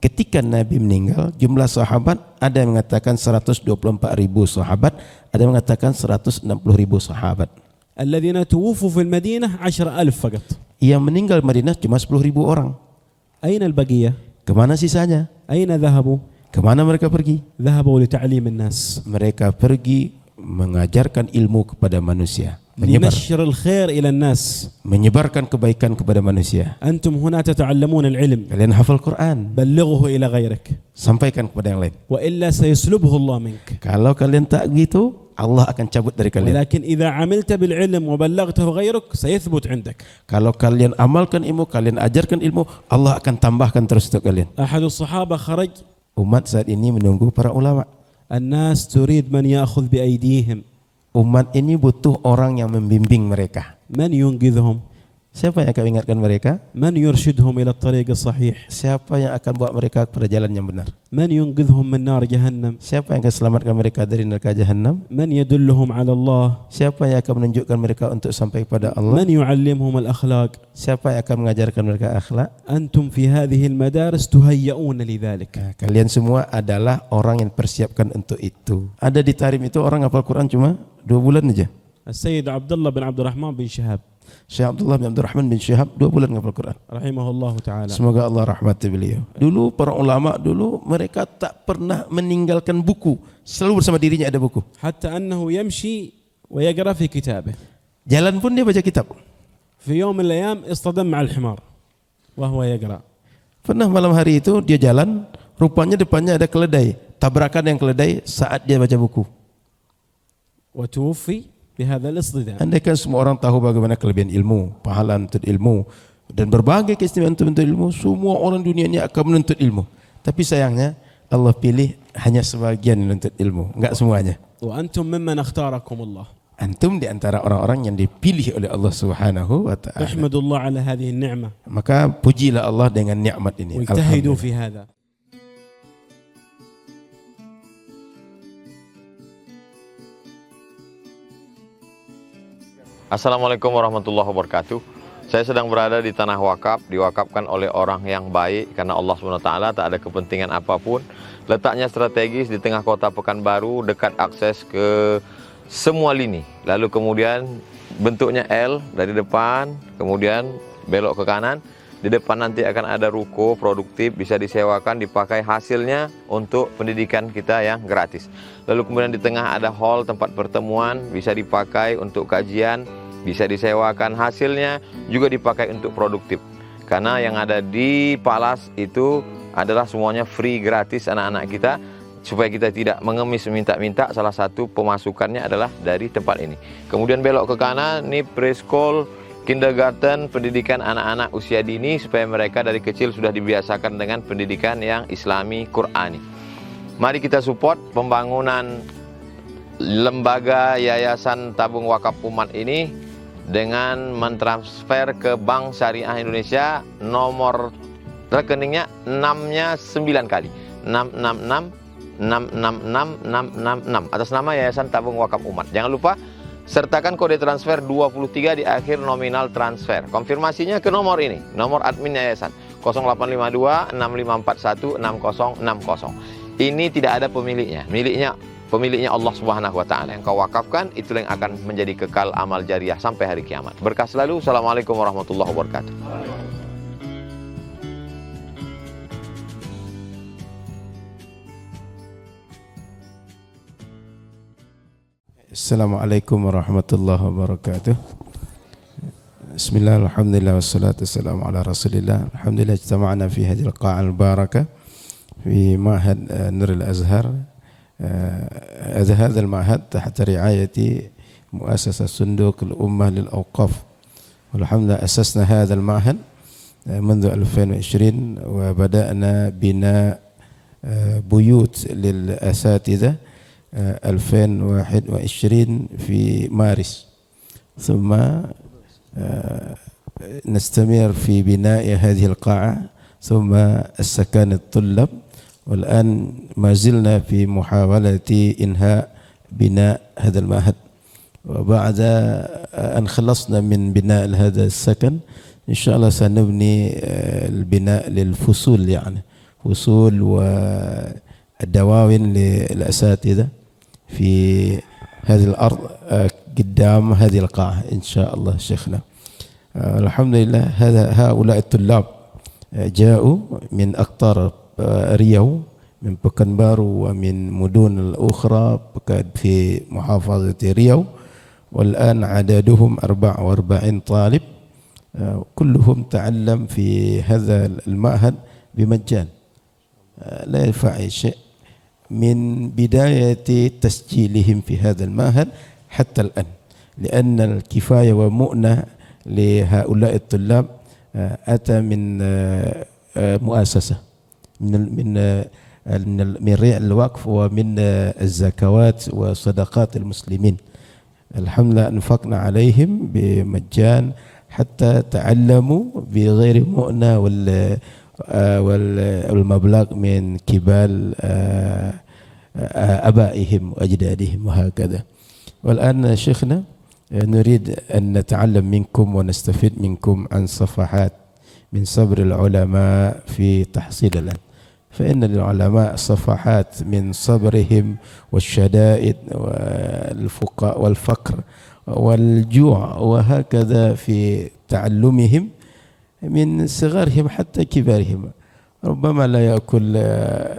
ketika Nabi meninggal, jumlah sahabat ada yang mengatakan 124.000 sahabat, ada yang mengatakan 160.000 sahabat. الذين توفوا في المدينة 10,000 فقط. Yang meninggal Madinah cuma 10.000 orang. أين البقية؟ Kemana sisanya? أين ذهبوا؟ Kemana mereka pergi? ذهبوا لتعليم الناس. Mereka pergi mengajarkan ilmu kepada manusia, لنشر الخير إلى الناس. menyebarkan kebaikan kepada manusia. أنتم هنا تتعلمون العلم. Kalian hafal Quran, بلغه إلى غيرك. sampaikan kepada yang lain. وإلا سيسلبه الله منك. Kalau kalian tak begitu, Allah akan cabut dari kalian. ولكن إذا عملت بالعلم وبلغته غيرك سيثبت عندك. Kalau kalian amalkan ilmu, kalian ajarkan ilmu, Allah akan tambahkan terus untuk kalian. أحد الصحابة خرج. Umat saat ini menunggu para ulama. الناس تريد من يأخذ بأيديهم. Umat ini butuh orang yang membimbing mereka. من ينقذهم؟ Siapa yang akan ingatkan mereka? من يرشدهم إلى الطريق الصحيح؟ Siapa yang akan bawa mereka kepada jalan yang benar? من ينقذهم من نار جهنم؟ Siapa yang akan selamatkan mereka dari neraka jahanam? من يدلهم على الله؟ Siapa yang akan menunjukkan mereka untuk sampai kepada Allah? من يعلمهم الأخلاق؟ Siapa yang akan mengajarkan mereka akhlak? أنتم في هذه المدارس تهيئون لذلك. Kalian semua adalah orang yang persiapkan untuk itu. Ada di Tarim itu orang hafal Quran cuma 2 bulan aja. السيد عبد الله بن عبد الرحمن بن شهاب Syekh Abdullah bin Abdul Rahman bin Syihab 2 bulan hafal Quran. رحمه الله تعالى. Semoga Allah rahmati beliau. Dulu para ulama mereka tak pernah meninggalkan buku. Selalu bersama dirinya ada buku. حتى أنه يمشي ويقرأ في كتابه. Jalan pun dia baca kitab. في يوم من الأيام اصطدم مع الحمار وهو يقرأ. Pernah malam hari itu dia jalan, rupanya depannya ada keledai. Tabrakan yang keledai saat dia baca buku. وتوفي بهذا الاصطدام. Andaikan semua orang tahu bagaimana kelebihan ilmu, pahala untuk ilmu, dan berbagai keistimewaan untuk menuntut ilmu, semua orang dunia ini akan menuntut ilmu. Tapi sayangnya Allah pilih hanya sebagian menuntut ilmu, enggak semuanya. وأنتم ممن اختاركم الله. Antum di antara orang-orang yang dipilih oleh Allah Subhanahu wa taala. احمدوا الله على هذه النعمة. Maka pujilah Allah dengan nikmat ini. واجتهدوا في هذا. Assalamualaikum warahmatullahi wabarakatuh. Saya sedang berada di tanah wakaf, diwakafkan oleh orang yang baik karena Allah SWT tak ada kepentingan apapun. Letaknya strategis di tengah kota Pekanbaru, dekat akses ke semua lini. Lalu kemudian bentuknya L dari depan, kemudian belok ke kanan. Di depan nanti akan ada ruko produktif, bisa disewakan, dipakai hasilnya untuk pendidikan kita yang gratis. Lalu kemudian di tengah ada hall tempat pertemuan, bisa dipakai untuk kajian, bisa disewakan, hasilnya juga dipakai untuk produktif. Karena yang ada di Palas itu adalah semuanya free, gratis anak-anak kita. Supaya kita tidak mengemis minta-minta, salah satu pemasukannya adalah dari tempat ini. Kemudian belok ke kanan, ini preschool, kindergarten, pendidikan anak-anak usia dini supaya mereka dari kecil sudah dibiasakan dengan pendidikan yang Islami, Qurani. Mari kita support pembangunan lembaga Yayasan Tabung Wakaf Umat ini dengan mentransfer ke Bank Syariah Indonesia, nomor rekeningnya 6-nya 9 kali. 666 atas nama Yayasan Tabung Wakaf Umat. Jangan lupa sertakan kode transfer 23 di akhir nominal transfer. Konfirmasinya ke nomor ini, nomor admin yayasan 0852 6541 6060. Ini tidak ada pemiliknya. Pemiliknya Allah Subhanahu wa taala. Yang kau wakafkan itulah yang akan menjadi kekal amal jariah sampai hari kiamat. Berkah selalu. Assalamualaikum warahmatullahi wabarakatuh. Assalamualaikum warahmatullahi wabarakatuh. Bismillah, alhamdulillah, wassalatu wassalamu ala rasulillah. Alhamdulillah ijtama'na fi hadhihi al-qa'a al-barakah fi ma'had Nur al-Azhar. هذا المعهد تحت رعاية مؤسسة صندوق الأمة للأوقاف. والحمد لله أسسنا هذا المعهد منذ 2020 وبدأنا بناء بيوت للأساتذة 2021 في مارس، ثم نستمر في بناء هذه القاعة ثم السكن الطلاب، والآن ما زلنا في محاولة إنهاء بناء هذا المعهد. وبعد أن خلصنا من بناء هذا السكن إن شاء الله سنبني البناء للفصول، يعني وصول والدواوين للأساتذة في هذه الأرض قدام هذه القاعة إن شاء الله شيخنا. الحمد لله هؤلاء الطلاب جاءوا من أقطار ريو، من بكنبارو ومن مدن الأخرى في محافظة ريو، والآن عددهم 44 طالب، كلهم تعلم في هذا المعهد بمجان لا يدفع شيء من بداية تسجيلهم في هذا المعهد حتى الآن، لأن الكفاية ومؤنة لهؤلاء الطلاب أتى من مؤسسة من ريع الوقف ومن الزكوات وصدقات المسلمين. الحمد لله أنفقنا عليهم بمجان حتى تعلموا بغير مؤنة والمبلغ من كبال أبائهم وأجدادهم وهكذا. والآن شيخنا نريد أن نتعلم منكم ونستفيد منكم عن صفحات من صبر العلماء في تحصيل العلم، فإن للعلماء صفحات من صبرهم والشدائد والفقر والجوع وهكذا في تعلمهم من صغارهم حتى كبارهم. ربما لا يأكل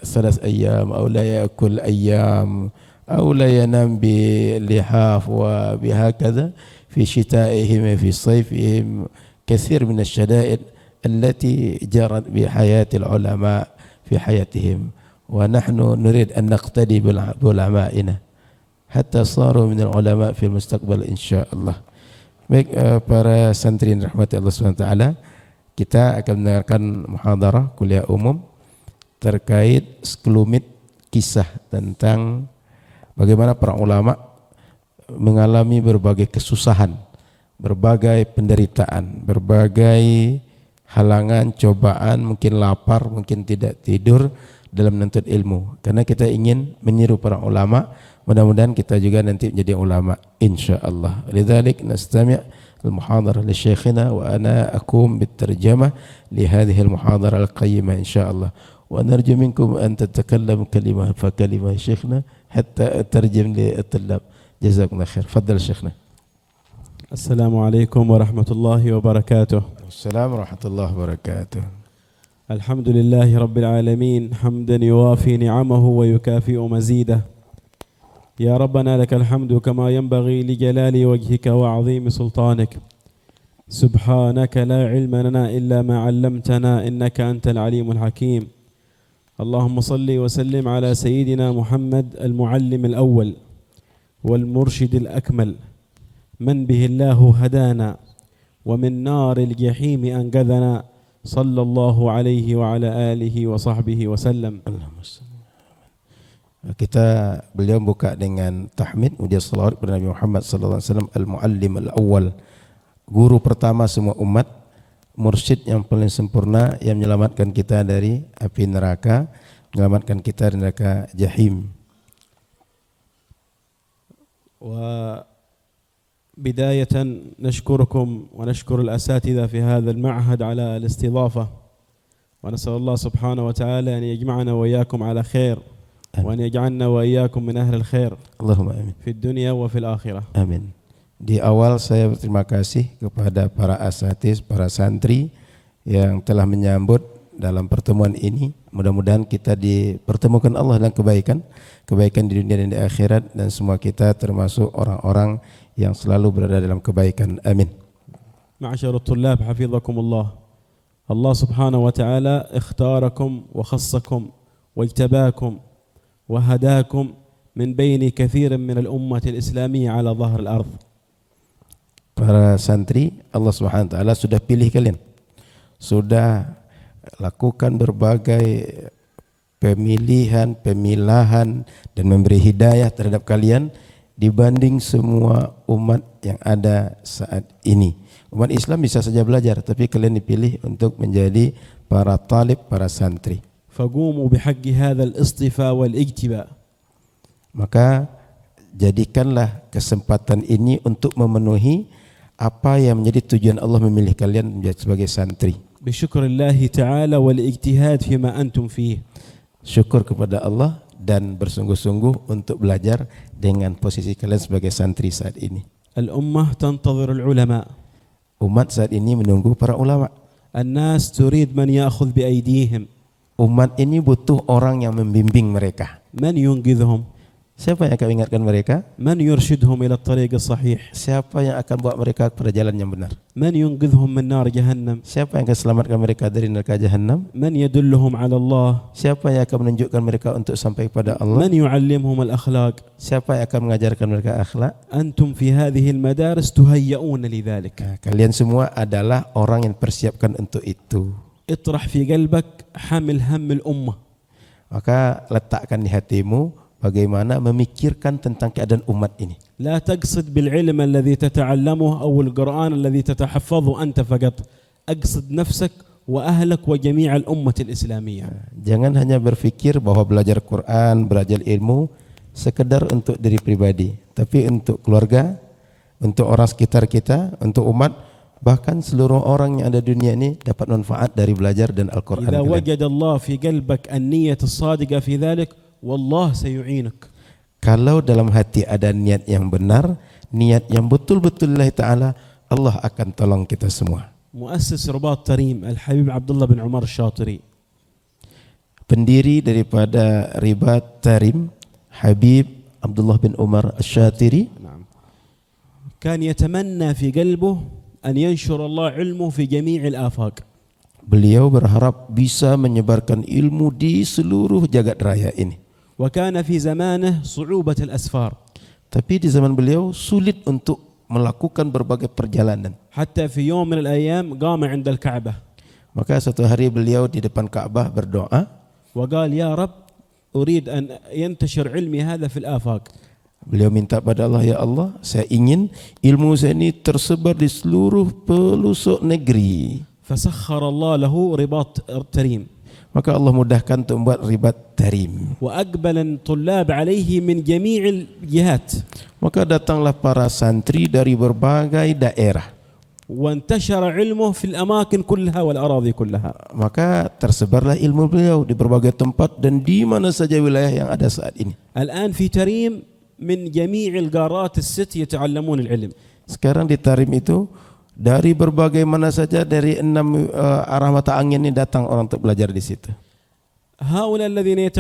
3 أيام أو لا يأكل أيام أو لا ينام بلحاف وبهكذا في شتائهم في صيفهم. كثير من الشدائد التي جرت بحياة العلماء في حياتهم، ونحن نريد أن نقتدي بعلمائنا حتى صاروا من العلماء في المستقبل إن شاء الله. Baik, para santri yang dirahmati Allah SWT, kita akan mendengarkan muhadarah kuliah umum terkait sekelumit kisah tentang bagaimana para ulama mengalami berbagai kesusahan, berbagai penderitaan, berbagai halangan, cobaan, mungkin lapar, mungkin tidak tidur dalam menuntut ilmu. Karena kita ingin meniru para ulama, mudah-mudahan kita juga nanti menjadi ulama insyaallah. Lidzalik nastami' al-muhadharah li syekhina wa ana aqum bit-tarjamah li hadhihi al-muhadharah al-qayyimah insyaallah. Wa narju minkum an tatakallamu kalimah fa kalimah syekhna hatta atarjim li at-tullab. Jazakumullah khair. Fadhal syekhna. السلام عليكم ورحمة الله وبركاته. السلام ورحمة الله وبركاته. الحمد لله رب العالمين حمدا يوافي نعمه ويكافئ مزيده. يا ربنا لك الحمد كما ينبغي لجلال وجهك وعظيم سلطانك. سبحانك لا علم لنا إلا ما علمتنا إنك أنت العليم الحكيم. اللهم صل وسلم على سيدنا محمد المعلم الأول والمرشد الأكمل، من به الله هدانا ومن نار الجحيم أنقذنا، صلى الله عليه وعلى آله وصحبه وسلم. Beliau buka dengan tahmid, kemudian salawat kepada Nabi Muhammad sallallahu alaihi wasallam, al-muallim al-awwal, guru pertama semua umat, mursyid yang paling sempurna yang menyelamatkan kita dari api neraka, menyelamatkan kita dari neraka jahim. بداية نشكركم ونشكر الأساتذة في هذا المعهد على الاستضافة، ونسأل الله سبحانه وتعالى أن يجمعنا وإياكم على خير، وأن يجعلنا وإياكم من أهل الخير اللهم آمين في الدنيا وفي الآخرة. Amin. Di awal saya berterima kasih kepada para asatiz, para santri yang telah menyambut dalam pertemuan ini. Mudah-mudahan kita dipertemukan Allah dalam kebaikan di dunia dan di akhirat, dan semua kita termasuk orang-orang yang selalu berada dalam kebaikan. Amin. معشر الطلاب حفظكم الله، الله سبحانه وتعالى اختاركم وخصكم واجتباكم وهداكم من بين كثير من الأمة الإسلامية على ظهر الأرض. Para santri, Allah Subhanahu wa taala sudah pilih kalian. Sudah lakukan berbagai pemilahan dan memberi hidayah terhadap kalian dibanding semua umat yang ada saat ini. Umat Islam bisa saja belajar, tapi kalian dipilih untuk menjadi para talib, para santri. فقوموا بحق هذا الاصطفاء والاجتباء. Maka jadikanlah kesempatan ini untuk memenuhi apa yang menjadi tujuan Allah memilih kalian menjadi sebagai santri. بشكر الله تعالى والاجتهاد فيما أنتم فيه. Syukur kepada Allah dan bersungguh-sungguh untuk belajar dengan posisi kalian sebagai santri saat ini. الأمة تنتظر العلماء. Umat saat ini menunggu para ulama. الناس تريد من يأخذ بأيديهم. Umat ini butuh orang yang membimbing mereka. من ينقذهم؟ Siapa yang akan ingatkan mereka? من يرشدهم إلى الطريق الصحيح؟ Siapa yang akan bawa mereka kepada jalan yang benar? من ينقذهم من نار جهنم؟ Siapa yang akan selamatkan mereka dari neraka jahanam? من يدلهم على الله؟ Siapa yang akan menunjukkan mereka untuk sampai kepada Allah? من يعلمهم الأخلاق؟ Siapa yang akan mengajarkan mereka akhlak? أنتم في هذه المدارس تهيئون لذلك. Kalian semua adalah orang yang persiapkan untuk itu. اطرح في قلبك حمل هم الأمة. Maka letakkan di hatimu bagaimana memikirkan tentang keadaan umat ini. لا تقصد بالعلم الذي تتعلمه أو القرآن الذي تتحفظه أنت فقط. أقصد نفسك وأهلك وجميع الأمة الإسلامية. Jangan hanya berfikir bahwa belajar Quran, belajar ilmu sekedar untuk diri pribadi, tapi untuk keluarga, untuk orang sekitar kita, untuk umat, bahkan seluruh orang yang ada di dunia ini dapat manfaat dari belajar dan Al-Quran. إذا وجد الله في قلبك النية الصادقة في ذلك والله سيعينك. Kalau dalam hati ada niat yang benar, niat yang betul-betul lillahi ta'ala, Allah akan tolong kita semua. مؤسس رباط تريم الحبيب عبد الله بن عمر الشاطري. Pendiri daripada Ribat Tarim, Habib Abdullah bin Umar Asy-Syatiri, كان يتمنى في قلبه أن ينشر الله علمه في جميع الآفاق. beliau berharap bisa menyebarkan ilmu di seluruh jagat raya ini. وكان في زمانه صعوبة الأسفار. Tapi di zaman beliau sulit untuk melakukan berbagai perjalanan. حتى في يوم من الأيام قام عند الكعبة. Maka suatu hari beliau di depan Ka'bah berdoa. وقال يا رب أريد أن ينتشر علمي هذا في الآفاق. Beliau minta pada Allah, ya Allah, saya ingin ilmu saya ini tersebar di seluruh pelosok negeri. فسخر الله له رباط تريم. Maka Allah mudahkan untuk membuat Ribat Tarim. وأقبل الطلاب عليه من جميع الجهات. Maka datanglah para santri dari berbagai daerah. وانتشر علمه في الأماكن كلها والأراضي كلها. Maka tersebarlah ilmu beliau di berbagai tempat dan di mana saja wilayah yang ada saat ini. الآن في تريم من جميع القارات الست يتعلمون العلم. Sekarang di Tarim itu dari berbagai mana saja, dari 6 arah mata angin ini datang orang untuk belajar di situ. هؤلاء الذين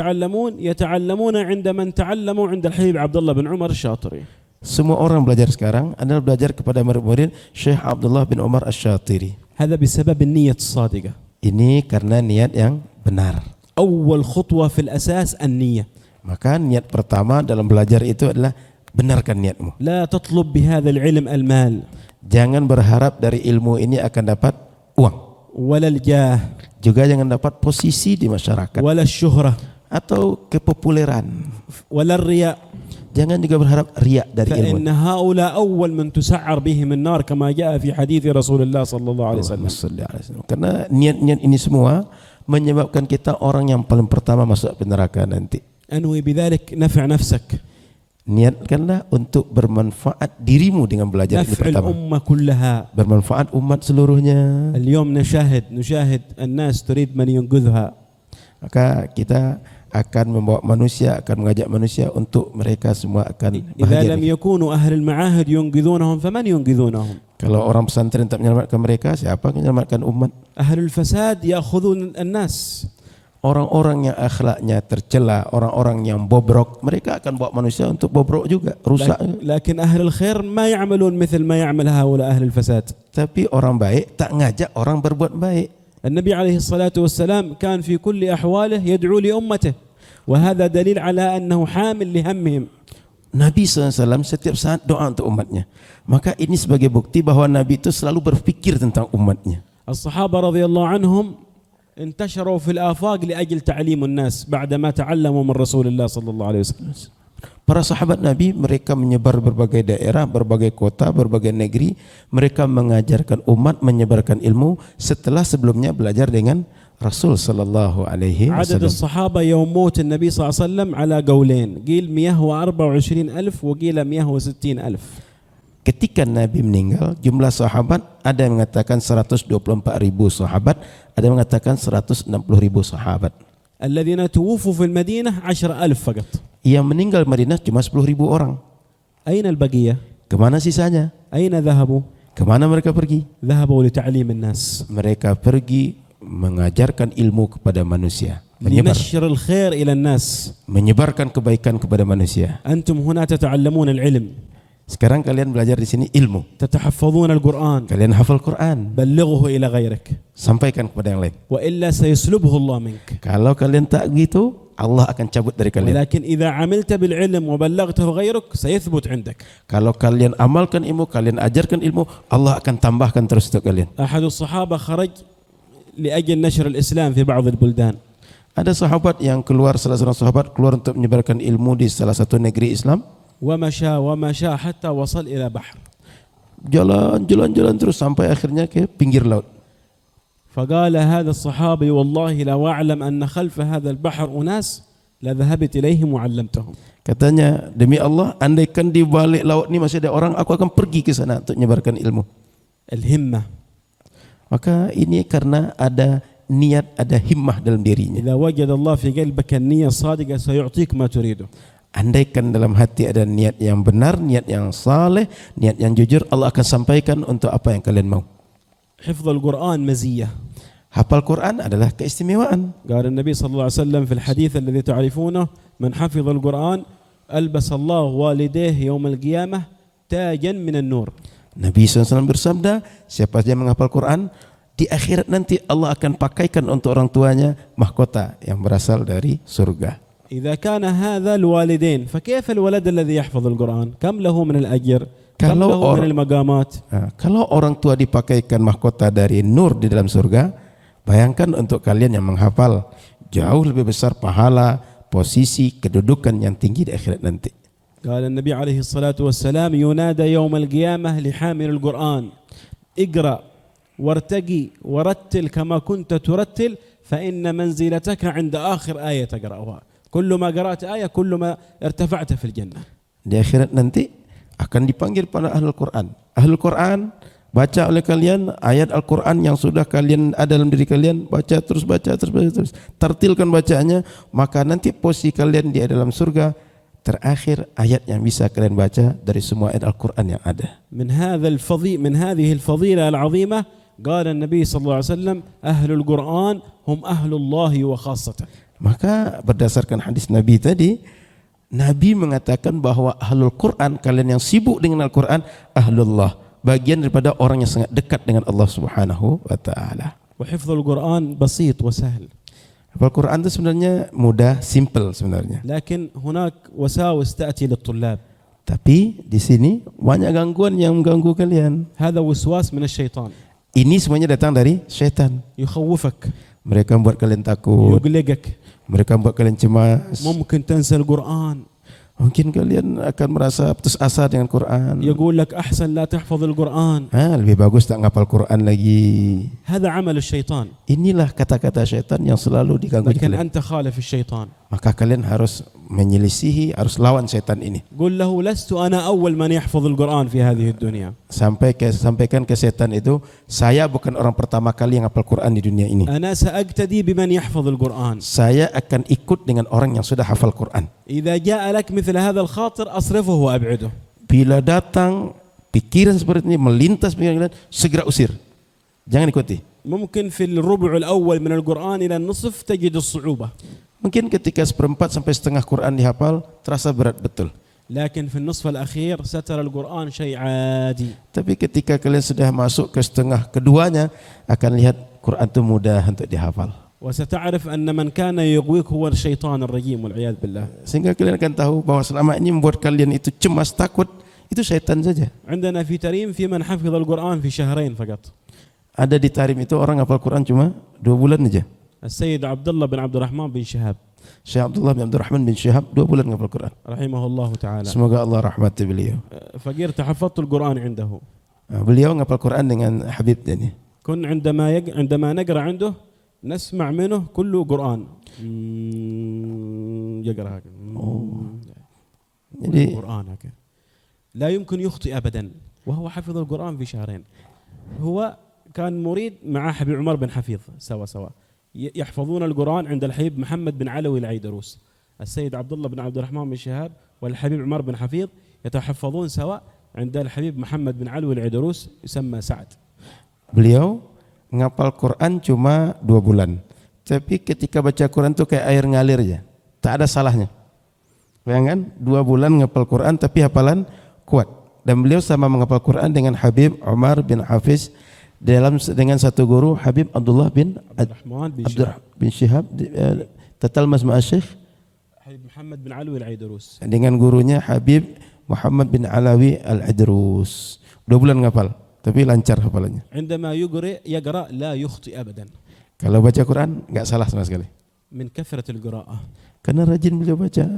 يتعلمون عند من تعلموا عند الحبيب عبد الله بن عمر الشاطري. Semua orang belajar sekarang adalah belajar kepada murid-murid Syekh Abdullah bin Umar Asy-Syatiri. هذا بسبب النية الصادقة. Ini karena niat yang benar. أول خطوة في الأساس النية. Maka niat pertama dalam belajar itu adalah benarkan niatmu. لا تطلب بهذا العلم المال. Jangan berharap dari ilmu ini akan dapat uang. ولا الجاه. Juga jangan dapat posisi di masyarakat. ولا الشهرة. Atau kepopuleran. ولا الرياء. Jangan juga berharap riak dari ilmu. فإن هؤلاء أول من تسعر بهم النار كما جاء في حديث رسول الله صلى الله عليه وسلم. Karena niat-niat ini semua menyebabkan kita orang yang paling pertama masuk ke neraka nanti. أنوي بذلك نفع نفسك. Niatkanlah untuk bermanfaat dirimu dengan belajar ini نفع pertama. الأمة كلها. Bermanfaat umat seluruhnya. اليوم نشاهد الناس تريد من ينقذها. Maka kita akan membawa manusia, akan mengajak manusia untuk mereka semua akan إذا bahagia. لم يكونوا أهل المعاهد ينقذونهم فمن ينقذونهم؟ Kalau orang pesantren tak menyelamatkan mereka, siapa yang menyelamatkan umat? أهل الفساد يأخذون الناس. Orang-orang yang akhlaknya tercela, orang-orang yang bobrok, mereka akan bawa manusia untuk bobrok juga, rusak. لكن أهل الخير ما يعملون مثل ما يعمل هؤلاء أهل الفساد. Tapi orang baik tak ngajak orang berbuat baik. النبي عليه الصلاة والسلام كان في كل أحواله يدعو لأمته وهذا دليل على أنه حامل لهمهم. Nabi SAW setiap saat doa untuk umatnya. Maka ini sebagai bukti bahwa Nabi itu selalu berfikir tentang umatnya. الصحابة رضي الله عنهم انتشروا في الآفاق لأجل تعليم الناس بعدما تعلموا من رسول الله صلى الله عليه وسلم. Para sahabat Nabi mereka menyebar berbagai daerah, berbagai kota, berbagai negeri. Mereka mengajarkan umat, menyebarkan ilmu setelah sebelumnya belajar dengan Rasul sallallahu alaihi عدد wasallam. الصحابة يوم موت النبي صلى الله عليه وسلم على قولين، قيل 124,000 وقيل 160,000. ketika Nabi meninggal, jumlah sahabat ada yang mengatakan 124.000 sahabat, ada yang mengatakan 160.000 sahabat. الذين توفوا في المدينة 10,000 فقط. Yang meninggal Madinah cuma 10.000 orang. أين البقية؟ Kemana sisanya? أين ذهبوا؟ Kemana mereka pergi? ذهبوا لتعليم الناس. Mereka pergi mengajarkan ilmu kepada manusia, لنشر الخير إلى الناس. menyebarkan kebaikan kepada manusia. أنتم هنا تتعلمون العلم. Sekarang kalian belajar di sini ilmu. تتحفظون القرآن. Kalian hafal Quran. بلغه إلى غيرك. Sampaikan kepada yang lain. وإلا سيسلبه الله منك. Kalau kalian tak gitu, Allah akan cabut dari kalian. ولكن إذا عملت بالعلم وبلغته غيرك سيثبت عندك. Kalau kalian amalkan ilmu, kalian ajarkan ilmu, Allah akan tambahkan terus untuk kalian. أحد الصحابة خرج لأجل نشر الإسلام في بعض البلدان. Ada sahabat yang keluar, salah seorang sahabat keluar untuk menyebarkan ilmu di salah satu negeri Islam. ومشى حتى وصل إلى بحر. Jalan terus sampai akhirnya ke pinggir laut. فقال هذا الصحابي والله لو أعلم أن خلف هذا البحر أناس لذهبت إليهم وعلمتهم. Katanya, demi Allah, andaikan di balik laut ini masih ada orang, aku akan pergi ke sana untuk menyebarkan ilmu. الهمة. Maka ini karena ada niat, ada himmah dalam dirinya. إذا وجد الله في قلبك النية الصادقة سيعطيك ما تريده. Andaikan dalam hati ada niat yang benar, niat yang saleh, niat yang jujur, Allah akan sampaikan untuk apa yang kalian mau. حفظ القرآن مزية. Hafal Quran adalah keistimewaan. قال النبي صلى الله عليه وسلم في الحديث الذي تعرفونه من حفظ القرآن ألبس الله والديه يوم القيامة تاجا من النور. Nabi SAW bersabda, siapa saja menghafal Quran, di akhirat nanti Allah akan pakaikan untuk orang tuanya mahkota yang berasal dari surga. إذا كان هذا الوالدين فكيف الولد الذي يحفظ القرآن؟ كم له من الأجر؟ كم له من المقامات؟ Kalau orang tua dipakaikan mahkota dari nur di dalam surga, bayangkan untuk kalian yang menghafal, jauh lebih besar pahala, posisi, kedudukan yang tinggi di akhirat nanti. قال النبي عليه الصلاة والسلام ينادى يوم القيامة لحامل القرآن اقرأ وارتقي ورتل كما كنت ترتل فإن منزلتك عند آخر آية تقرأها. كل ما قرأت آية كل ما ارتفعت في الجنة. Di akhirat nanti akan dipanggil pada ahlul Quran. Ahlul Quran, baca oleh kalian ayat Al-Quran yang sudah kalian ada dalam diri kalian, baca terus. Tertilkan bacaannya, maka nanti posisi kalian di dalam surga terakhir ayat yang bisa kalian baca dari semua ayat Al-Quran yang ada. من هذه الفضيلة العظيمة قال النبي صلى الله عليه وسلم أهل القرآن هم أهل الله وخاصته. Maka berdasarkan hadis Nabi tadi, Nabi mengatakan bahwa ahlul Quran, kalian yang sibuk dengan Al-Quran, ahlullah, bagian daripada orang yang sangat dekat dengan Allah Subhanahu wa taala. وحفظ القرآن بسيط وسهل. Al-Quran itu sebenarnya mudah, simple sebenarnya. لكن هناك وساوس تأتي للطلاب. Tapi di sini banyak gangguan yang mengganggu kalian. هذا وسواس من الشيطان. Ini semuanya datang dari syaitan. يخوفك. Mereka membuat kalian takut. يقلقك. Mereka membuat kalian cemas. ممكن تنسى القرآن. Mungkin kalian akan merasa putus asa dengan Quran. يقول لك أحسن لا تحفظ القرآن. Lebih bagus tak ngapal Quran lagi. هذا عمل الشيطان. Inilah kata-kata syaitan yang selalu diganggu لكن kalian. أنت خالف الشيطان. Maka kalian harus menyelisihi, harus lawan syaitan ini. قل له لست أنا أول من يحفظ القرآن في هذه الدنيا. Sampaikan ke syaitan itu, saya bukan orang pertama kali yang hafal Quran di dunia ini. أنا سأقتدي بمن يحفظ القرآن. Saya akan ikut dengan orang yang sudah hafal Quran. إذا جاء لك مثل هذا الخاطر أصرفه وأبعده. Bila datang pikiran seperti ini melintas pikiran kalian, segera usir. Jangan ikuti. ممكن في الربع الأول من القرآن إلى النصف تجد الصعوبة. Mungkin ketika 1/4 sampai setengah Quran dihafal terasa berat betul. لكن في النصف الأخير سترى القرآن شيء عادي. Tapi ketika kalian sudah masuk ke setengah keduanya, akan lihat Quran itu mudah untuk dihafal. وستعرف أن من كان يغويك هو الشيطان الرجيم والعياذ بالله. Sehingga kalian akan tahu bahwa selama ini membuat kalian itu cemas, takut, itu syaitan saja. عندنا في تريم في من حفظ القرآن في شهرين فقط. Ada di Tarim itu orang hafal Quran cuma 2 bulan aja. السيد عبد الله بن عبد الرحمن بن شهاب. Syekh Abdullah bin Abdul Rahman bin Syihab 2 bulan hafal Quran. رحمه الله تعالى. Semoga Allah rahmati beliau. فقير تحفظت القرآن عنده. Beliau ngapal Quran dengan Habib ini. كن عندما نقرأ عنده نسمع منه كله قرآن. يقرأ هكذا. Jadi قرآن هكذا. لا يمكن يخطئ أبدا. وهو حفظ القرآن في شهرين. هو كان مريد مع حبيب عمر بن حفيظ سوا يحفظون القرآن عند الحبيب محمد بن علوي العيدروس. السيد عبد الله بن عبد الرحمن بن شهاب والحبيب عمر بن حفيظ يتحفظون سوا عند الحبيب محمد بن علوي العيدروس يسمى سعد. Beliau ngapal Quran cuma 2 bulan. Tapi ketika baca Quran itu kayak air ngalir aja. Tak ada salahnya. Bayangkan 2 bulan ngapal Quran tapi hafalan kuat. Dan beliau sama menghafal Quran dengan Habib Umar bin Hafiz dengan satu guru Habib Abdullah bin Shihab tatalmas ma'a Syekh Habib Muhammad bin Alawi al-Aidrus. Dengan gurunya Habib Muhammad bin Alawi al-Aidrus. 2 bulan ngapal tapi lancar hafalannya. عندما يقرأ لا يخطئ أبدا. Kalau baca Quran enggak salah sama sekali. من كثرة القراءة. Karena rajin beliau baca.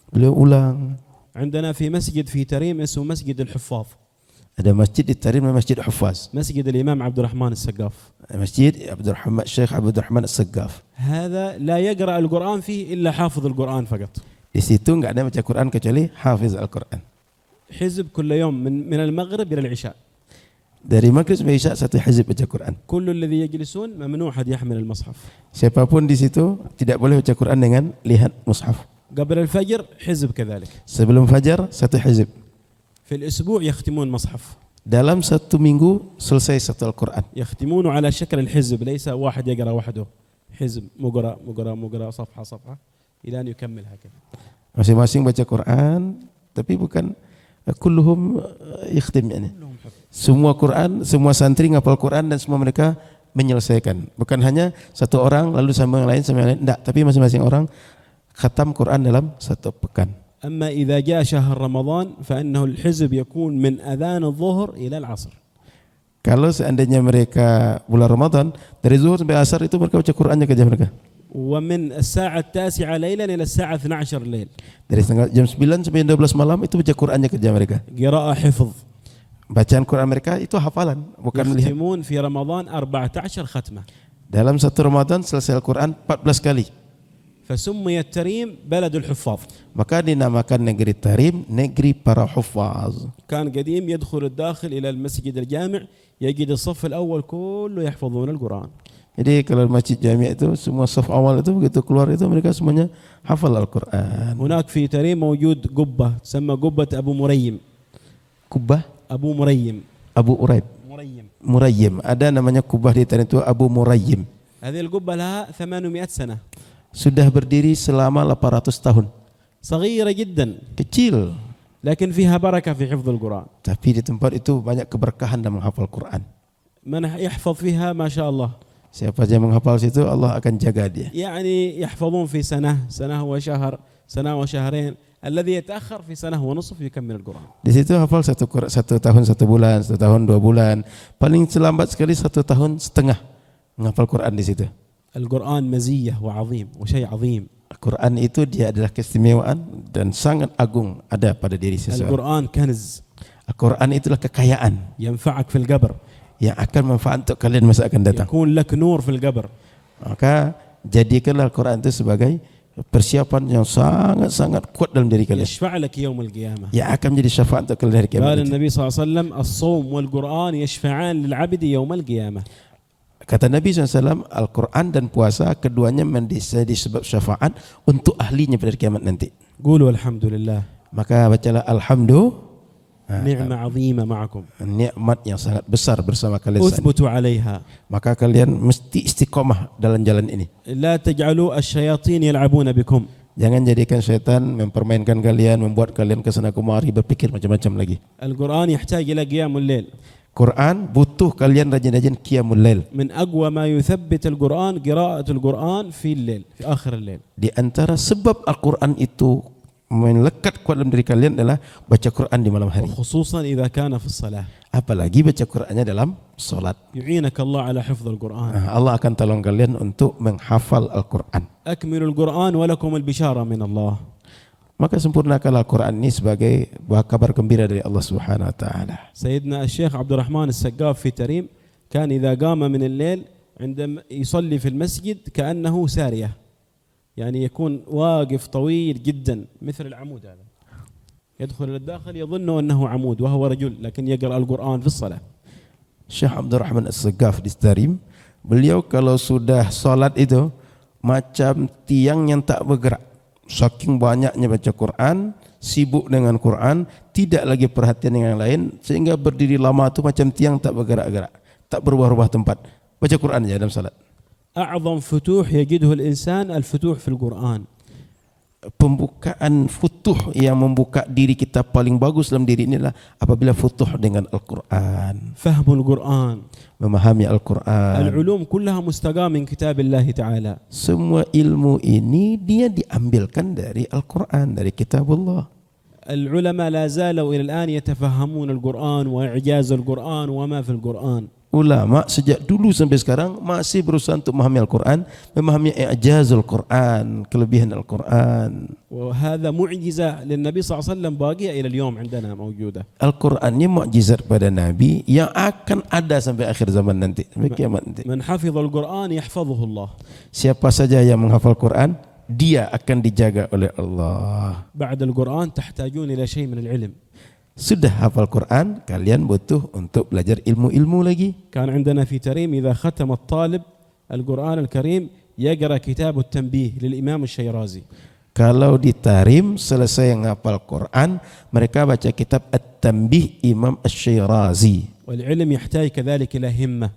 Beliau ulang. عندنا في مسجد في تريم اسمه مسجد الحفاظ. Ada masjid di Tarim namanya Masjid Hufaz. مسجد الإمام عبد الرحمن السقاف. Masjid Syekh Abdul Rahman As-Saggaf. هذا لا يقرأ القرآن فيه إلا حافظ القرآن فقط. Di situ enggak ada baca Quran kecuali hafiz Al-Quran. حزب كل يوم من المغرب إلى العشاء. Dari maghrib sampai isya satu hizib baca Quran. كل الذي يجلسون ممنوع أحد يحمل المصحف. Siapapun di situ tidak boleh baca Quran dengan lihat mushaf. قبل الفجر حزب كذلك. Sebelum fajar satu hizib. في الأسبوع يختمون مصحف. Dalam 1 minggu selesai satu Al-Quran. يختمونه على شكل الحزب ليس واحد يقرأ وحده. حزب مقرأ صفحة إلى أن يكمل هكذا. Masing-masing baca Quran tapi bukan kulluhum yakhtim yani. Semua Quran, semua santri ngapal Quran dan semua mereka menyelesaikan. Bukan hanya satu orang lalu sama yang lain, enggak, tapi masing-masing orang khatam Quran dalam 1 pekan. أما إذا جاء شهر رمضان فإنه الحزب يكون من أذان الظهر إلى العصر. Kalau seandainya mereka bulan Ramadan dari zuhur sampai asar itu mereka baca Qurannya kerja mereka. ومن الساعة 9 ليلا إلى الساعة 12 الليل. Dari jam 9 sampai 12 malam itu baca Qurannya kerja mereka. قراءة حفظ. Bacaan Quran mereka itu hafalan, bukan melihat. يختمون في رمضان 14 ختمة. Dalam 1 Ramadan selesai Al-Quran 14 kali. فسمي التريم بلد الحفاظ. Maka dinamakan negeri Tarim negeri para hufaz. كان قديم يدخل الداخل إلى المسجد الجامع يجد الصف الأول كله يحفظون القرآن. Jadi kalau masjid jami' itu semua saf awal itu begitu keluar itu mereka semuanya hafal Al-Quran. هناك في تريم موجود قبة تسمى قبة أبو مريم. Kubah أبو مريم. Abu Uraib. Murayyim. Ada namanya kubah di Tarim itu Abu Murayyim. هذه القبة لها 800 سنة. Sudah berdiri selama 800 tahun. صغيرة جدا. Kecil. لكن فيها بركة في حفظ القرآن. Tapi di tempat itu banyak keberkahan dalam menghafal Quran. من يحفظ فيها ما شاء الله. Siapa yang menghafal situ Allah akan jaga dia. يعني يحفظون في سنة وشهر سنة وشهرين. الذي يتأخر في سنة ونصف يكمل القرآن. Di situ hafal 1 tahun 1 bulan, 1 tahun 2 bulan. Paling terlambat sekali 1 tahun setengah menghafal Quran di situ. القرآن مزية وعظيم وشيء عظيم. Al-Quran itu dia adalah keistimewaan dan sangat agung ada pada diri seseorang. القرآن كنز. Al-Quran itulah kekayaan ينفعك في القبر. yang akan manfaat untuk kalian masa akan datang. يكون لك نور في القبر. Maka jadikanlah Al-Quran itu sebagai persiapan yang sangat-sangat kuat dalam diri kalian. يشفع لك يوم القيامة. Yang akan menjadi syafaat untuk kalian hari kiamat. قال النبي صلى الله عليه وسلم الصوم والقرآن يشفعان للعبد يوم القيامة. Kata Nabi SAW, Al-Quran dan puasa keduanya menjadi sebab syafaat untuk ahlinya pada hari kiamat nanti. قولوا الحمد لله. Maka bacalah Alhamdulillah. نعمة عظيمة معكم. Nikmat yang sangat besar bersama kalian. أثبتوا عليها. Maka kalian mesti istiqomah dalam jalan ini. لا تجعلوا الشياطين يلعبون بكم. Jangan jadikan syaitan mempermainkan kalian, membuat kalian kesana kemari berpikir macam-macam lagi. القرآن يحتاج إلى قيام الليل. Quran butuh kalian rajin-rajin qiyamul lail. من أقوى ما يثبت القرآن قراءة القرآن في الليل في آخر الليل. Di antara sebab Al-Quran itu melekat kuat dalam diri kalian adalah baca Quran di malam hari. خصوصا إذا كان في الصلاة. Apalagi baca Qurannya dalam salat. يعينك الله على حفظ القرآن. Allah akan tolong kalian untuk menghafal Al-Quran. أكملوا القرآن ولكم البشارة من الله. Maka sempurnakanlah Al-Quran ini sebagai kabar gembira dari Allah Subhanahu wa taala. سيدنا الشيخ عبد الرحمن السقاف في تريم كان إذا قام من الليل عندما يصلي في المسجد كأنه سارية. يعني يكون واقف طويل جدا مثل العمود هذا. يدخل إلى الداخل يظن أنه عمود وهو رجل لكن يقرأ القرآن في الصلاة. Syekh Abdul Rahman As-Segaf di Tarim, beliau kalau sudah salat itu macam tiang yang tak bergerak. Saking banyaknya baca Quran, sibuk dengan Quran, tidak lagi perhatian dengan yang lain, sehingga berdiri lama itu macam tiang tak bergerak-gerak, tak berubah-ubah tempat. Baca Quran aja dalam salat. أعظم فتوح يجده الإنسان الفتوح في القرآن. Pembukaan futuh yang membuka diri kita paling bagus dalam diri inilah apabila futuh dengan Al-Quran. فهم القرآن. Memahami Al-Quran. العلوم كلها مستقاة من كتاب الله تعالى. Semua ilmu ini dia diambilkan dari Al-Quran, dari kitab Allah. العلماء لا زالوا إلى الآن يتفهمون القرآن وإعجاز القرآن وما في القرآن. Ulama sejak dulu sampai sekarang masih berusaha untuk memahami Al-Quran, memahami i'jazul Quran, kelebihan Al-Quran. وهذا معجزة للنبي صلى الله عليه وسلم باقية إلى اليوم عندنا موجودة. Al-Quran ini mukjizat pada Nabi yang akan ada sampai akhir zaman nanti, sampai kiamat nanti. من حفظ القرآن يحفظه الله. Siapa saja yang menghafal Quran, dia akan dijaga oleh Allah. بعد القرآن تحتاجون إلى شيء من العلم. Sudah hafal Quran, kalian butuh untuk belajar ilmu-ilmu lagi. كان عندنا في تريم إذا ختم الطالب القرآن الكريم يقرأ كتاب التنبيه للإمام الشيرازي. Kalau di Tarim selesai menghafal Quran, mereka baca kitab At-Tanbih Imam Asy-Syirazi. والعلم يحتاج كذلك إلى همة.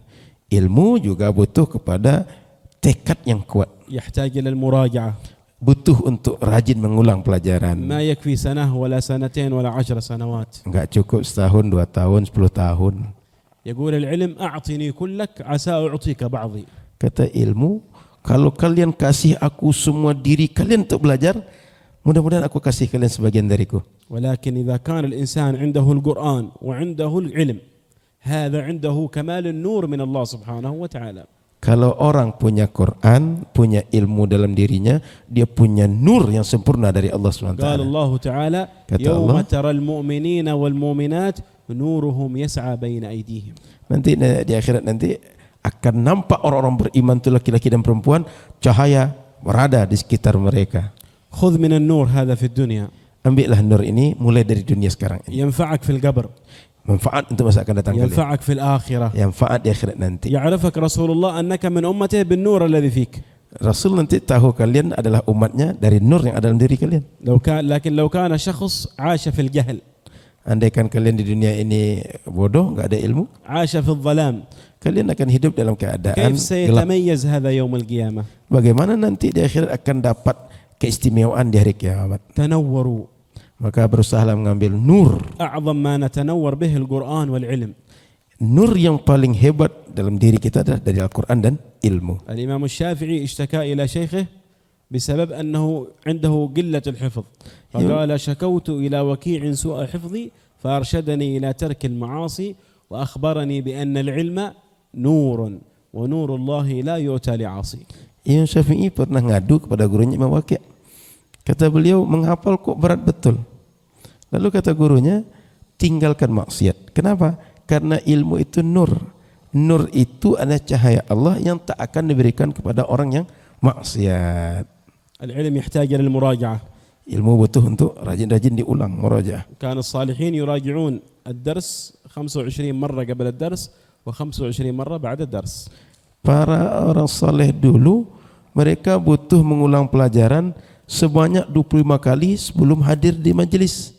Ilmu juga butuh kepada tekad yang kuat. يحتاج إلى المراجعة. Butuh untuk rajin mengulang pelajaran. ما يكفي سنة ولا سنتين ولا 10 سنوات. Enggak cukup setahun, 2 tahun, 10 tahun. يقول العلم أعطني كلك عسى أعطيك بعضي. Kata ilmu, kalau kalian kasih aku semua diri kalian untuk belajar, mudah-mudahan aku kasih kalian sebagian dariku. ولكن إذا كان الإنسان عنده القرآن وعنده العلم هذا عنده كمال النور من الله سبحانه وتعالى. Kalau orang punya Quran, punya ilmu dalam dirinya, dia punya nur yang sempurna dari Allah SWT. قال الله تعالى يوم ترى المؤمنين والمؤمنات نورهم يسعى بين أيديهم. Nanti di akhirat nanti akan nampak orang-orang beriman itu laki-laki dan perempuan, cahaya berada di sekitar mereka. خذ من النور هذا في الدنيا. Ambillah nur ini mulai dari dunia sekarang ini. ينفعك في القبر. Manfaat untuk masa akan datang. ينفعك في الآخرة. Manfaat di akhirat nanti. يعرفك رسول الله أنك من أمته بالنور الذي فيك. Rasul nanti tahu kalian adalah umatnya dari nur yang ada dalam diri kalian. لكن لو كان شخص عاش في الجهل. Andaikan kalian di dunia ini bodoh, enggak ada ilmu, عاش في الظلام. kalian akan hidup dalam keadaan كيف gelap. سيتميز هذا يوم القيامة؟ Bagaimana nanti di akhirat akan dapat keistimewaan di hari kiamat? تنوروا. Maka berusahalah mengambil nur. أعظم ما نتنور به القرآن والعلم. Nur yang paling hebat dalam diri kita adalah dari Al-Quran dan ilmu. الإمام الشافعي اشتكى إلى شيخه بسبب أنه عنده قلة الحفظ فقال شكوت إلى وكيع سوء حفظي فأرشدني إلى ترك المعاصي وأخبرني بأن العلم نور ونور الله لا يؤتى لعاصي. Imam Syafi'i pernah ngadu kepada gurunya Imam Waqi'. Kata beliau, menghafal kok berat betul. Lalu kata gurunya, tinggalkan maksiat. Kenapa? Karena ilmu itu nur. Nur itu adalah cahaya Allah yang tak akan diberikan kepada orang yang maksiat. العلم يحتاج إلى المراجعة. Ilmu butuh untuk rajin-rajin diulang, murajaah. كان الصالحين يراجعون الدرس 25 مرة قبل الدرس و25 مرة بعد الدرس. Para orang saleh dulu, mereka butuh mengulang pelajaran sebanyak 25 kali sebelum hadir di majelis.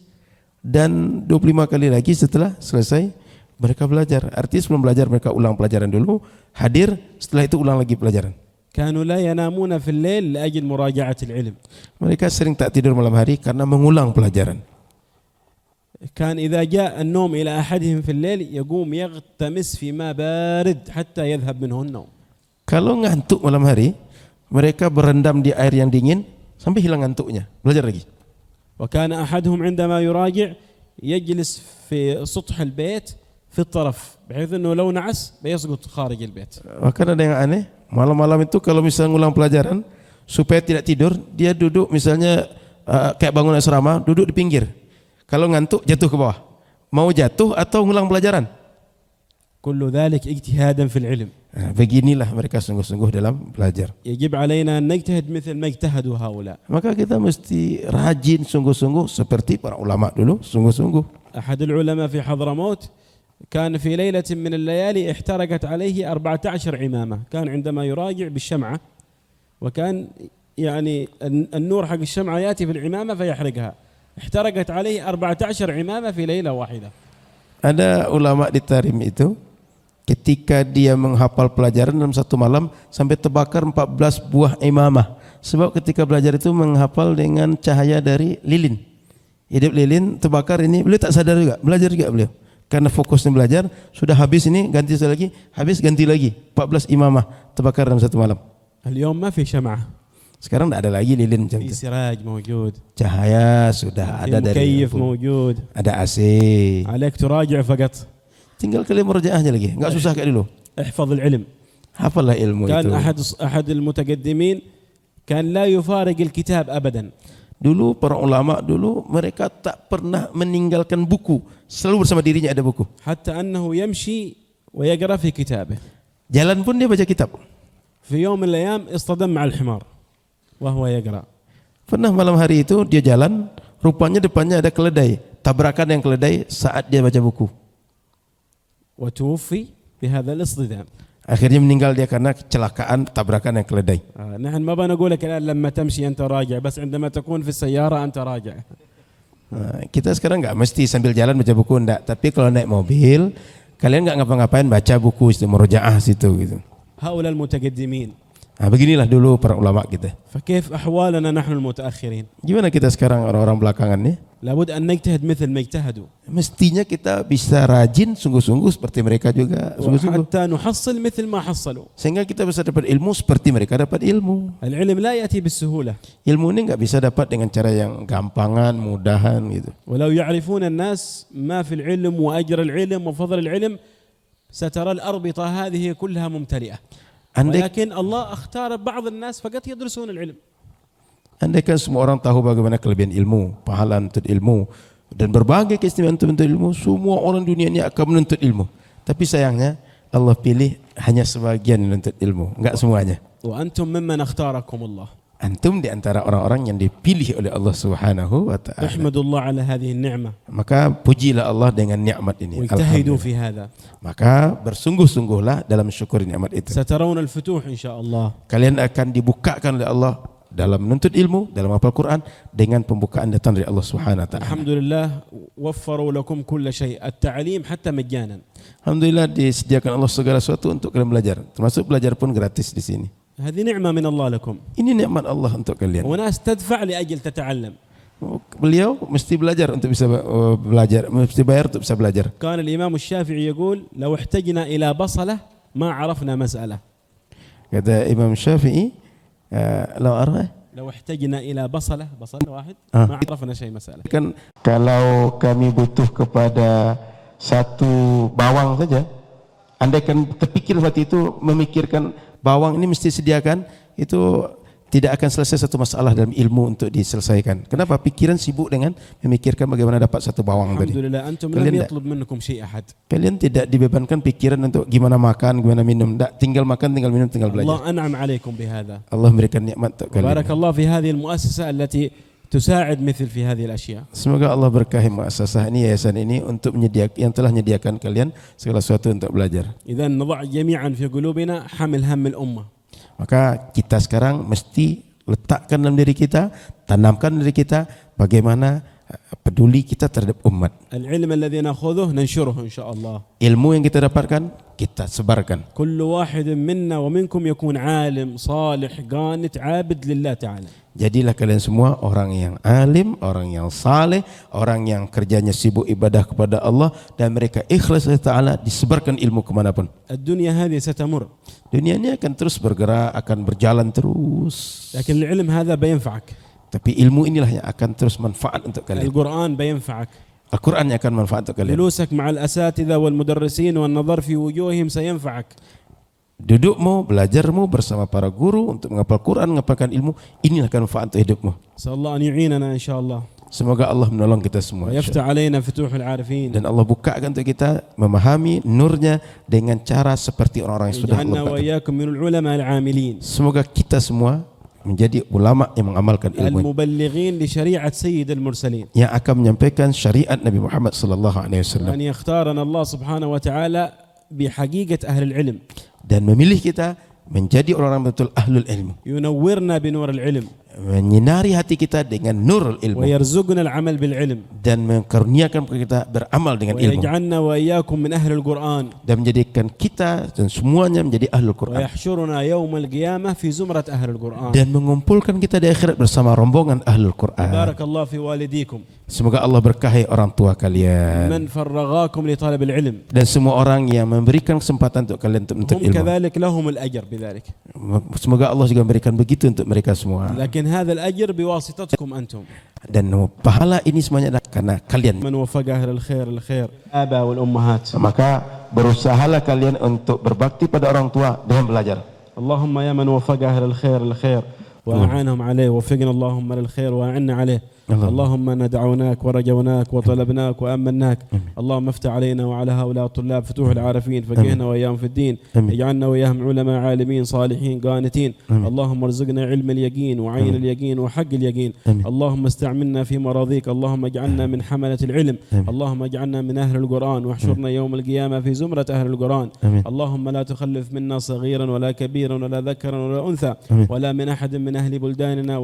Dan 25 kali lagi setelah selesai mereka belajar. Artinya sebelum belajar mereka ulang pelajaran dulu, hadir, setelah itu ulang lagi pelajaran. كانوا لا ينامون في الليل لأجل مراجعة العلم. Mereka sering tak tidur malam hari karena mengulang pelajaran. كان إذا جاء النوم إلى أحدهم في الليل يقوم يغتمس في ماء بارد حتى يذهب منه النوم. Kalau ngantuk malam hari, mereka berendam di air yang dingin sampai hilang ngantuknya, belajar lagi. وكان أحدهم عندما يراجع يجلس في سطح البيت في الطرف بحيث أنه لو نعس بيسقط خارج البيت. Bahkan ada yang aneh, malam-malam itu kalau misalnya ngulang pelajaran supaya tidak tidur, dia duduk misalnya kayak bangun asrama, duduk di pinggir. Kalau ngantuk jatuh ke bawah. Mau jatuh atau ngulang pelajaran? كل ذلك اجتهادا في العلم. Beginilah mereka sungguh-sungguh dalam belajar. يجب علينا أن نجتهد مثل ما اجتهدوا هؤلاء. Maka kita mesti rajin sungguh-sungguh seperti para ulama dulu sungguh-sungguh. أحد العلماء في حضرموت كان في ليلة من الليالي احترقت عليه 14 عمامة، كان عندما يراجع بالشمعة وكان يعني النور حق الشمعة يأتي في العمامة فيحرقها، احترقت عليه 14 عمامة في ليلة واحدة. Ada ulama di Tarim itu ketika dia menghafal pelajaran dalam satu malam sampai terbakar 14 buah imamah. Sebab ketika belajar itu menghafal dengan cahaya dari lilin. Hidup lilin terbakar ini, beliau tak sadar juga, belajar juga beliau. Karena fokusnya belajar, sudah habis ini ganti sekali lagi, habis ganti lagi. 14 imamah terbakar dalam satu malam. اليوم ما في شمعة. Sekarang tidak ada lagi lilin macam في itu. سراج موجود. Cahaya sudah ada dari مكيف موجود. ada AC. عليك تراجع فقط. Tinggal kalian murojaahnya lagi, enggak susah kayak dulu. احفظ العلم. Hafallah ilmu كان itu. أحد المتقدمين كان لا يفارق الكتاب أبدا. Dulu para ulama dulu mereka tak pernah meninggalkan buku, selalu bersama dirinya ada buku. حتى أنه يمشي ويقرأ في كتابه. Jalan pun dia baca kitab. في يوم من الأيام اصطدم مع الحمار وهو يقرأ. Pernah malam hari itu dia jalan, rupanya depannya ada keledai. Tabrakan yang keledai saat dia baca buku. وتوفي بهذا الاصطدام. Akhirnya meninggal dia karena kecelakaan tabrakan yang keledai. نحن ما بنقول لك الآن لما تمشي أنت راجع، بس عندما تكون في السيارة أنت راجع. Kita sekarang enggak mesti sambil jalan baca buku, enggak. Tapi kalau naik mobil, kalian enggak ngapa-ngapain baca buku situ, murojaah situ gitu. هؤلاء المتقدمين. Beginilah dulu para ulama kita. فكيف أحوالنا نحن المتأخرين؟ Gimana kita sekarang orang-orang belakangan nih? لابد أن نجتهد مثل ما اجتهدوا. Mestinya kita bisa rajin sungguh-sungguh seperti mereka juga sungguh-sungguh. وحتى نحصل مثل ما حصلوا. Sehingga kita bisa dapat ilmu seperti mereka dapat ilmu. العلم لا يأتي بالسهولة. Ilmu ini enggak bisa dapat dengan cara yang gampangan, mudahan gitu. ولو يعرفون الناس ما في العلم وأجر العلم وفضل العلم سترى الأربطة هذه كلها ممتلئة. ولكن الله اختار بعض الناس فقط يدرسون العلم. Andaikan semua orang tahu bagaimana kelebihan ilmu, pahala menuntut ilmu dan berbagai keistimewaan untuk menuntut ilmu, semua orang dunia ini akan menuntut ilmu. Tapi sayangnya Allah pilih hanya sebagian menuntut ilmu, enggak semuanya. وأنتم ممن اختاركم الله. Antum di antara orang-orang yang dipilih oleh Allah Subhanahu wa taala. احمدوا الله على هذه النعمة. Maka pujilah Allah dengan nikmat ini. واجتهدوا في هذا. Maka bersungguh-sungguhlah dalam syukur nikmat itu. سترون الفتوح إن شاء الله. Kalian akan dibukakan oleh Allah dalam menuntut ilmu, dalam hafal Quran dengan pembukaan datang dari Allah Subhanahu wa taala. الحمد لله وفروا لكم كل شيء، التعليم حتى مجانا. Alhamdulillah disediakan Allah segala sesuatu untuk kalian belajar, termasuk belajar pun gratis di sini. هذه نعمة من الله لكم. Ini nikmat Allah untuk kalian. وناس تدفع لأجل تتعلم. Beliau mesti belajar untuk bisa belajar, mesti bayar untuk bisa belajar. كان الإمام الشافعي يقول لو احتجنا إلى بصلة ما عرفنا مسألة. Kata Imam Syafi'i, لو احتجنا إلى بصلة واحد ما عرفنا شيء مسألة. Kan kalau kami butuh kepada satu bawang saja, andaikan terpikir seperti itu, memikirkan bawang ini mesti sediakan, itu tidak akan selesai satu masalah dalam ilmu untuk diselesaikan. Kenapa? Pikiran sibuk dengan memikirkan bagaimana dapat satu bawang tadi. Alhamdulillah antum lam yatlub minkum syai' ahad. Kalian tidak dibebankan pikiran untuk gimana makan, gimana minum. Tak, tinggal makan, tinggal minum, tinggal belajar. Allah an'am alaikum bihadha. Allah memberikan nikmat untuk kalian. Barakallahu fi hadhihi al-muassasah allati تساعد مثل في هذه الأشياء. Semoga Allah berkahi muassasah ini, yayasan ini untuk menyediakan, yang telah menyediakan kalian segala sesuatu untuk belajar. إذا نضع جميعا في قلوبنا حمل هم الأمة. Maka kita sekarang mesti letakkan dalam diri kita, tanamkan diri kita bagaimana peduli kita terhadap umat. العلم الذي نأخذه ننشره إن شاء الله. Ilmu yang kita dapatkan kita sebarkan. كل واحد منا ومنكم يكون عالم صالح قانت عابد لله تعالى. Jadilah kalian semua orang yang alim, orang yang saleh, orang yang kerjanya sibuk ibadah kepada Allah dan mereka ikhlas kepada Ta'ala, disebarkan ilmu kemanapun. الدنيا هذه ستمر. Dunia ini akan terus bergerak, akan berjalan terus. لكن العلم هذا بينفعك. Tapi ilmu inilah yang akan terus manfaat untuk kalian. القرآن بينفعك. Al-Quran yang akan manfaat untuk kalian. جلوسك مع الأساتذة والمدرسين والنظر في وجوههم سينفعك. Dudukmu, belajarmu bersama para guru untuk menghafal Quran, menghafalkan ilmu, inilah akan manfaat untuk hidupmu. نسأل الله أن يعيننا إن شاء الله. Semoga Allah menolong kita semua. ويفتح علينا فتوح العارفين. Dan Allah bukakan untuk kita memahami nurnya dengan cara seperti orang-orang yang sudah Allah يجعلنا bukakan. وإياكم من العلماء العاملين. Semoga kita semua menjadi ulama yang mengamalkan ilmu, المبلغين لشريعة سيد المرسلين. yang akan menyampaikan syariat Nabi Muhammad sallallahu alaihi wasallam, أن يختارنا الله سبحانه وتعالى بحقيقة أهل العلم. dan memilih kita menjadi orang-orang betul ahlul ilmu, ينورنا بنور العلم. menyinari hati kita dengan nurul ilmu, ويرزقنا العمل بالعلم. dan mengkaruniakan kita beramal dengan ilmu, ويجعلنا وإياكم من أهل القرآن. dan menjadikan kita dan semuanya menjadi ahlul Quran, ويحشرنا يوم القيامة في زمرة أهل القرآن. dan mengumpulkan kita di akhirat bersama rombongan ahlul Quran. بارك الله في والديكم. Semoga Allah berkahi orang tua kalian من فرغاكم لطلب العلم. dan semua orang yang memberikan kesempatan untuk kalian untuk menuntut هم ilmu. كذلك لهم الأجر بذلك. Semoga Allah juga memberikan begitu untuk mereka semua. لكن هذا الأجر بواسطتكم أنتم. Dan pahala ini semuanya adalah karena kalian. من وفق أهل الخير الخير. الآباء والأمهات. Maka berusahalah kalian untuk berbakti pada orang tua dengan belajar. اللهم يا من وفق أهل الخير الخير وأعانهم عليه، وفقنا اللهم للخير وأعنا عليه. اللهم ندعوناك ورجوناك وطلبناك وأمناك. اللهم افتح علينا وعلى هؤلاء الطلاب فتوح العارفين، فقهنا وإياهم في الدين، اجعلنا وإياهم علماء عالمين صالحين قانتين. اللهم ارزقنا علم اليقين وعين اليقين وحق اليقين. اللهم استعملنا في مراضيك. اللهم اجعلنا من حملة العلم. اللهم اجعلنا من أهل القرآن، واحشرنا يوم القيامة في زمرة أهل القرآن. اللهم لا تخلف منا صغيرا ولا كبيرا ولا ذكرا ولا أنثى ولا من أحد من أهل بلداننا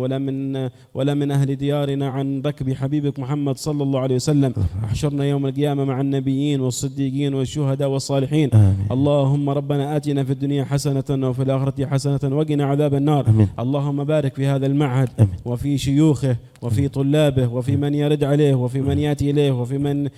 ولا من أهل ديارنا عن ركب حبيبك محمد صلى الله عليه وسلم. احشرنا يوم القيامة مع النبيين والصديقين والشهداء والصالحين. اللهم ربنا آتنا في الدنيا حسنة وفي الآخرة حسنة وقنا عذاب النار. اللهم بارك في هذا المعهد وفي شيوخه وفي طلابه وفي من يرد عليه وفي من يأتي إليه وفي من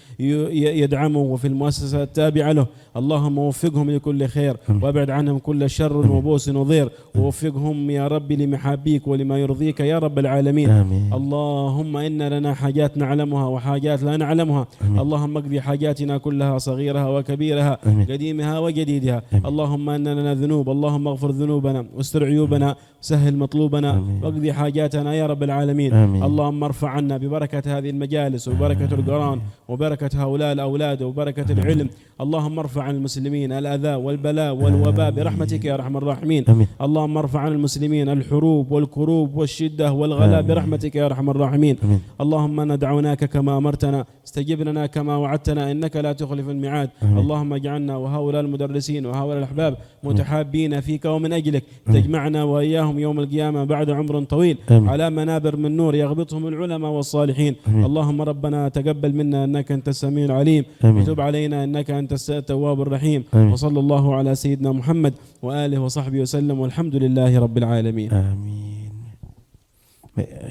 يدعمه وفي المؤسسة التابعة له. اللهم وفقهم لكل خير وابعد عنهم كل شر وبوس وضير، ووفقهم يا رب لمحابيك ولما يرضيك يا رب العالمين. اللهم إن لنا حاجات نعلمها وحاجات لا نعلمها. اللهم اقضي حاجاتنا كلها صغيرها وكبيرها قديمها وجديدها. اللهم إن لنا ذنوب، اللهم اغفر ذنوبنا واستر عيوبنا، سهل مطلوبنا، واقضي حاجاتنا يا رب العالمين. اللهم ارفع عنا ببركة هذه المجالس وبركة القرآن وبركة هؤلاء الأولاد وبركة العلم. اللهم ارفع عن المسلمين الأذى والبلاء والوباء برحمتك يا أرحم الراحمين. اللهم ارفع عن المسلمين الحروب والكروب والشدة والغلاء برحمتك يا أرحم الراحمين. اللهم ندعوناك كما أمرتنا، استجب لنا كما وعدتنا، إنك لا تخلف الميعاد. اللهم اجعلنا وهؤلاء المدرسين وهؤلاء الأحباب متحابين فيك ومن أجلك، تجمعنا وإياهم يوم القيامة بعد عمر طويل على منابر من نور يغبطهم العلماء والصالحين. اللهم ربنا تقبل منا إنك أنت السميع العليم، وتب علينا إنك أنت التواب الرحيم. وصلى الله على سيدنا محمد وآله وصحبه وسلم، والحمد لله رب العالمين. آمين.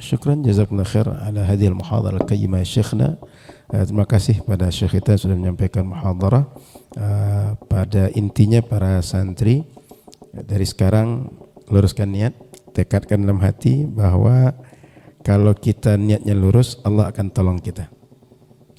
Syukran jazakumullah khair ala hadhil muhadarah al-qayyimah syekhna. Terima kasih pada syekh kita sudah menyampaikan muhadarah. Pada intinya para santri dari sekarang luruskan niat, tekadkan dalam hati bahwa kalau kita niatnya lurus, Allah akan tolong kita,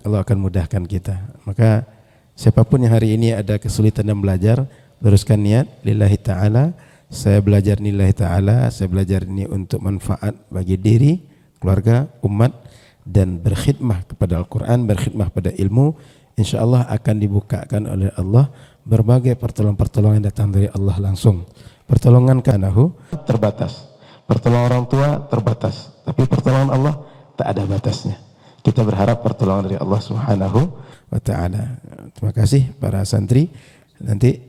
Allah akan mudahkan kita. Maka siapapun yang hari ini ada kesulitan dalam belajar, luruskan niat lillahi ta'ala. Saya belajar lillahi ta'ala, saya belajar ini untuk manfaat bagi diri, keluarga, umat, dan berkhidmah kepada Al-Quran, berkhidmah pada ilmu. InsyaAllah akan dibukakan oleh Allah berbagai pertolongan-pertolongan yang datang dari Allah langsung. Pertolongan kanahu terbatas, pertolongan orang tua terbatas, tapi pertolongan Allah tak ada batasnya. Kita berharap pertolongan dari Allah Subhanahu wa ta'ala. Terima kasih para santri. Nanti